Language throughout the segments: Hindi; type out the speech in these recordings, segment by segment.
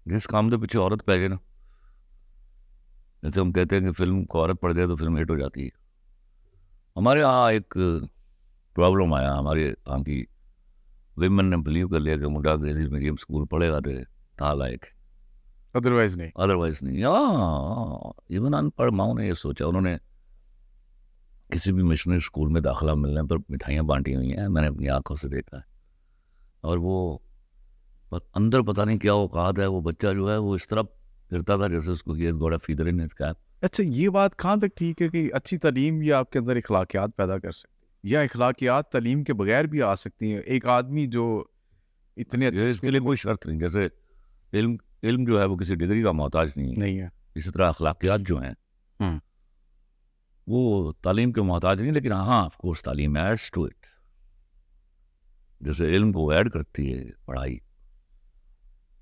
जिस काम के पीछे औरत पै गई ना, जैसे हम कहते हैं कि फिल्म को औरत पड़ जाए तो फिल्म हिट हो जाती है। हमारे यहाँ एक प्रॉब्लम आया, हमारे यहाँ की विमेन ने बिलीव कर लिया कि मुंडा अंग्रेजी मीडियम स्कूल पढ़ेगा तो नालायक, अदरवाइज नहीं। अदरवाइज नहीं। हाँ, इवन अनपढ़ माओ ने ये सोचा। उन्होंने किसी भी मिशनरी स्कूल में दाखिला मिलने पर मिठाइयाँ बांटी हुई हैं, मैंने अपनी आंखों से देखा है। और वो अंदर पता नहीं क्या औकात है, वो बच्चा जो है वो इस तरह फिरता था जैसे उसको ये गोड़ा फीदर इन कैप। अच्छा, ये बात कहाँ तक ठीक है कि अच्छी तालीम ये आपके अंदर इखलाकियात पैदा कर सकती है, या इखलाकियात तालीम के बगैर भी आ सकती हैं? एक आदमी जो इतने अच्छे इसके लिए कोई शर्त नहीं। जैसे इल्म इल्म जो है वो किसी डिग्री का मोहताज नहीं है, नहीं है। इसी तरह अखलाकियात जो हैं वो तालीम के मोहताज नहीं, लेकिन हाँ ऑफ कोर्स तालीम एड्स टू इट। जैसे इल्म को ऐड करती है पढ़ाई,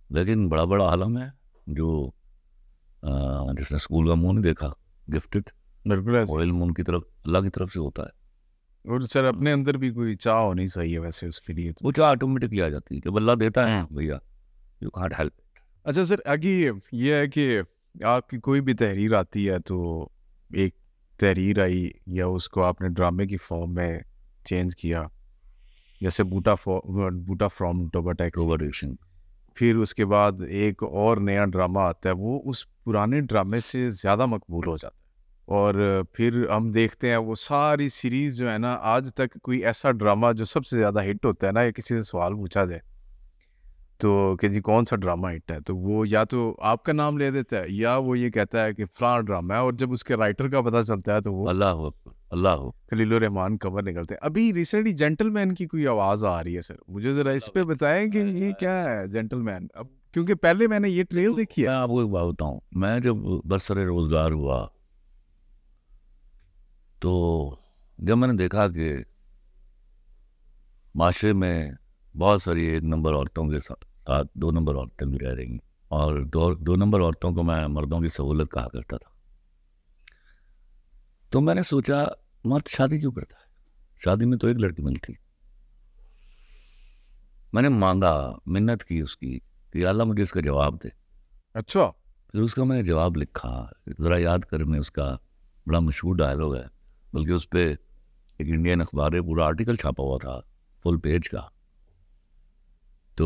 लेकिन बड़ा बड़ा आलम है जो जिसने स्कूल का मुंह नहीं देखा, गिफ्टेड, बिल्कुल ऐसे। और इल्म उनकी तरफ अल्लाह की तरफ से होता है। और सर अपने अंदर भी कोई चाह होनी चाहिए वैसे उसके लिए तो। वो चाह ऑटोमेटिकली आ जाती है, जब अल्लाह देता है भैया, यू कांट हेल्प। अच्छा सर, आगे ये है कि आपकी कोई भी तहरीर आती है तो एक तहरीर आई या उसको आपने ड्रामे की फॉर्म में चेंज किया, जैसे बूटा फ्रॉम टोबाटेक्स, फिर उसके बाद एक और नया ड्रामा आता है, वो उस पुराने ड्रामे से ज़्यादा मकबूल हो जाता है। और फिर हम देखते हैं वो सारी सीरीज़ जो है ना, आज तक कोई ऐसा ड्रामा जो सबसे ज़्यादा हिट होता है ना, या किसी से सवाल पूछा जाए तो कि जी कौन सा ड्रामा हिट है, तो वो या तो आपका नाम ले देता है या वो ये कहता है कि फलां ड्रामा है, और जब उसके राइटर का पता चलता है तो वो अल्लाह खलीलुर रहमान कवर निकलते हैं। अभी रिसेंटली जेंटलमैन की कोई आवाज़ आ रही है सर, मुझे ज़रा इस पे बताएं कि ये क्या है जेंटलमैन। अब क्योंकि पहले मैंने ये ट्रेल देखी मैं है। आपको एक बात बताऊं, मैं जब बरसरे रोजगार हुआ तो जब मैंने देखा कि माशरे में बहुत सारी एक नंबर औरतों के साथ दो नंबर औरतें भी रह रही, और दो नंबर औरतों को मैं मर्दों की सहूलत कहा करता था, तो मैंने सोचा मर्द शादी क्यों करता है, शादी में तो एक लड़की मिलती। मैंने मांगा, मिन्नत की उसकी कि अल्लाह मुझे इसका जवाब दे। अच्छा। फिर उसका मैंने जवाब लिखा, ज़रा याद कर, मैं उसका बड़ा मशहूर डायलॉग है, बल्कि उस पर एक इंडियन अखबार में पूरा आर्टिकल छापा हुआ था फुल पेज का। तो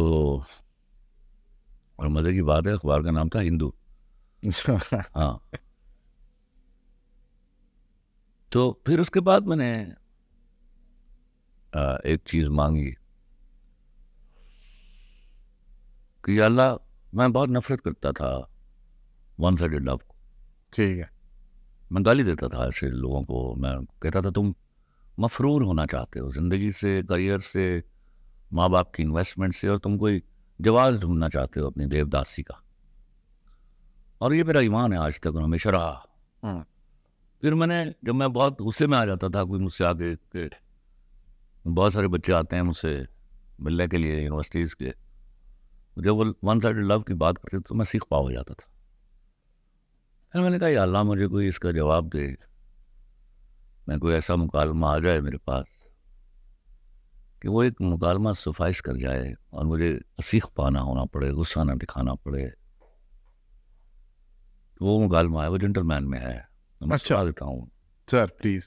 और मज़े की बात है, अखबार का नाम था हिंदू। हाँ, तो फिर उसके बाद मैंने एक चीज़ मांगी कि अल्लाह, मैं बहुत नफरत करता था वन साइडेड लव को। ठीक है। मैं गाली देता था ऐसे लोगों को। मैं कहता था तुम मफरूर होना चाहते हो ज़िंदगी से, करियर से, माँ बाप की इन्वेस्टमेंट से, और तुम कोई जवाब ढूंढना चाहते हो अपनी देवदासी का। और ये मेरा ईमान है आज तक और हमेशा रहा। फिर मैंने, जब मैं बहुत गुस्से में आ जाता था, कोई मुझसे आगे के बहुत सारे बच्चे आते हैं मुझसे मिलने के लिए यूनिवर्सिटीज़ के, जब वो वन साइडेड लव की बात करते तो मैं सीख पा हो जाता था। फिर मैंने कहा या अल्लाह मुझे कोई इसका जवाब दे, मैं कोई ऐसा मुकालमा आ जाए मेरे पास कि वो एक मुकालमा सफाइश कर जाए और मुझे सीख पाना होना पड़े, गुस्सा ना दिखाना पड़े। तो वो मुकालमा है, वो जेंटलमैन में है। तो मैं सुना देता हूँ सर प्लीज।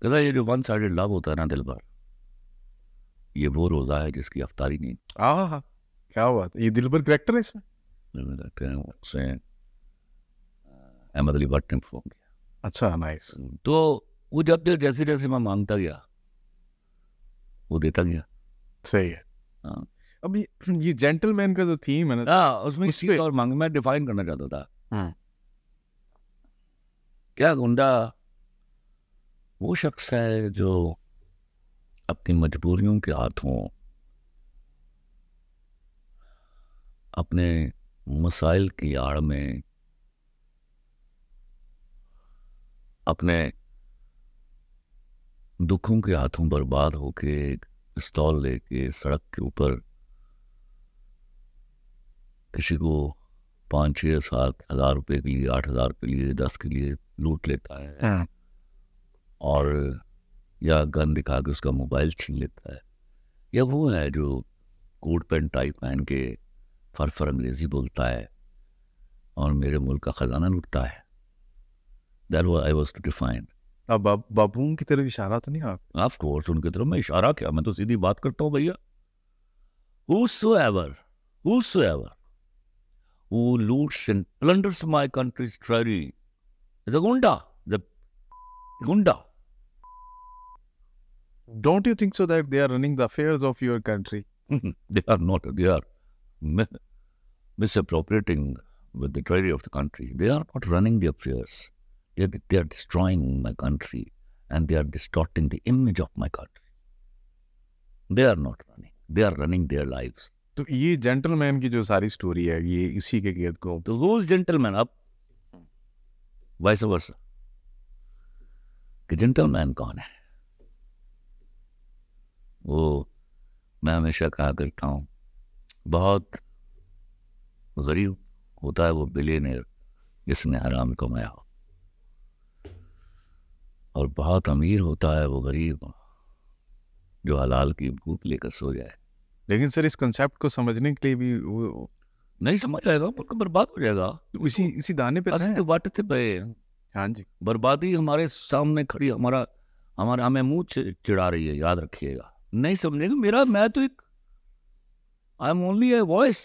कहता ये जो वन साइडेड लव होता है ना दिल भर, ये वो रोज़ा है जिसकी अफ्तारी नहीं। हाँ, क्या बात है, ये दिलबर करेक्टर है इसमें। उसे अहमद अली भट्ट ने परफॉर्म किया। अच्छा, नाइस। तो वो जब जैसे जैसे मैं मांगता गया वो देता गया। सही है। हाँ, अब ये जेंटलमैन का जो थीम है ना, उसमें उस किसी पे और मांग मैं डिफाइन करना चाहता था। क्या गुंडा वो शख्स है जो अपनी मजबूरियों के हाथों अपने मसाइल की आड़ में अपने दुखों के हाथों बर्बाद होके पिस्तौल लेके सड़क के ऊपर किसी को 5-6-7 हज़ार रुपए के लिए, 8 हज़ार के लिए, 10 के लिए लूट लेता है, और या गन दिखा के उसका मोबाइल छीन लेता है। या वो है जो कोट पैंट टाई पहन के फर अंग्रेजी बोलता है और मेरे मुल्क का खजाना लुटता है। That was I was to define. अब बाबून की तरफ इशारा तो नहीं आप? Of course, उनकी तरफ मैं इशारा क्या, मैं तो सीधी बात करता हूँ भैया। Whosoever who loots and plunders my country's treasury is a gunda. The gunda. Don't you think so that they are running the affairs of your country? They are not. They are misappropriating with the treasury of the country. They are not running the affairs. They are destroying my country and they are distorting the image of my country. They are not running. They are running their lives. तो ये जेंटलमैन की जो सारी स्टोरी है ये इसी के गेट को तो who's gentleman? अब vice versa. कि जेंटलमैन कौन है? वो मैं हमेशा कहा करता हूँ, बहुत गरीब होता है वो बिलियनियर जिसने हराम कमाया हो, और बहुत अमीर होता है वो गरीब जो हलाल की भूख लेकर सो जाए। लेकिन सर इस कंसेप्ट को समझने के लिए भी वो नहीं समझ आएगा, मुल्क बर्बाद हो जाएगा। इसी दाने पे तो बात थे पे। हाँ जी, बर्बादी हमारे सामने खड़ी, हमारा हमें मुंह चिढ़ा रही है, याद रखिएगा। नहीं समझेगा मैं तो एक I am only a voice,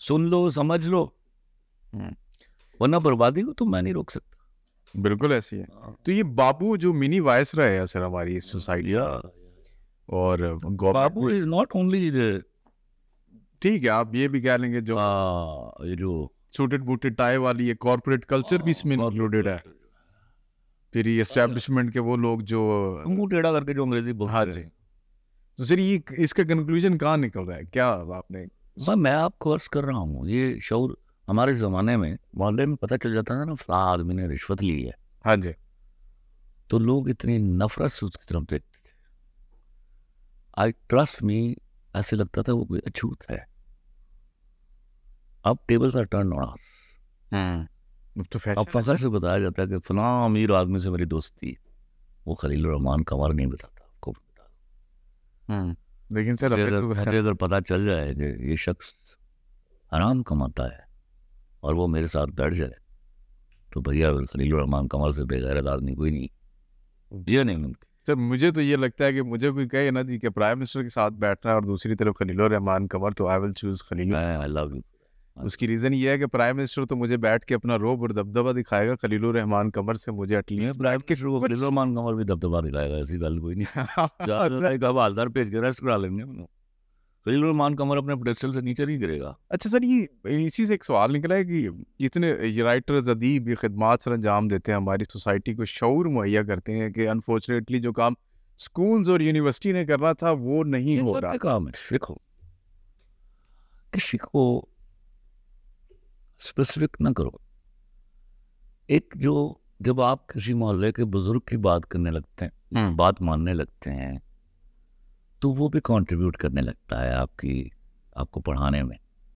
सुन लो समझ लो, वरना बर्बादी को तो मैं नहीं रोक सकता। बिल्कुल ऐसी है। तो ये बाबू जो मिनी वायस रहा है सर हमारी इस सोसाइटी, और बाबू इज नॉट ओनली, ठीक है आप ये भी कह लेंगे जो ये जो सूटेड बूटेड टाई वाली है कॉर्पोरेट कल्चर भी इसमें इंक्लूडेड है। फिर ये एस्टेब्लिशमेंट के वो लोग जो मुंह टेढ़ा करके जो अंग्रेजी बोलते हैं। हाँ जी, तो सर ये इसका कंक्लूजन कहाँ निकल रहा है? क्या आपने सर मैं आपको अर्ज कर रहा हूँ, ये शऊर हमारे ज़माने में मोहल्ले में पता चल जाता था ना फला आदमी ने रिश्वत ली है, हाँ जी, तो लोग इतनी नफरत से उसकी तरफ देखते थे। आई ट्रस्ट मी, ऐसे लगता था वो कोई अछूत है। अब टेबल्स आर टर्न ऑन। तो अब फखर से बताया जाता है कि फला अमीर आदमी से मेरी दोस्ती, वो खलील रहमान कंवर नहीं बताता आपको, बता। लेकिन सर अगर पता चल जाए कि ये शख्स हराम कमाता है और वो मेरे साथ बैठ जाए, तो भैया खलील रहमान कंवर से बेगैरत आदमी कोई नहीं, ये नहीं मुमकिन। सर मुझे तो ये लगता है कि मुझे कोई कहे ना जी कि प्राइम मिनिस्टर के साथ बैठना है और दूसरी तरफ खलील रहमान कंवर, तो I will choose Khalil. I love you. उसकी रीजन ये है कि प्राइम मिनिस्टर तो मुझे बैठ के अपना रोब और दबदबा दिखाएगा, खलील रहमान कंवर से मुझे at least prime minister Khalil Rahman Kanwar भी दबदबा दिखाएगा, ऐसी गल कोई नहीं। एक हवालदार भेज के रेस्ट करा लेंगे, खलील रहमान कंवर अपने पेडेस्टल से नीचे नहीं गिरेगा। अच्छा सर, ये इसी से एक सवाल निकला है कि इतने राइटर्स अदीब ये खिदमात सर अंजाम देते हैं, हमारी सोसाइटी को शऊर मुहैया करते हैं कि अनफॉर्चुनेटली जो काम स्कूल्स और यूनिवर्सिटी ने करना था वो नहीं हो रहा। काम है, देखो किसी को स्पेसिफिक ना करो। एक जो जब आप किसी मोहल्ले के बुजुर्ग की बात करने लगते हैं, बात मानने लगते हैं, तो वो भी कंट्रीब्यूट करने लगता है आपको पढ़ाने में।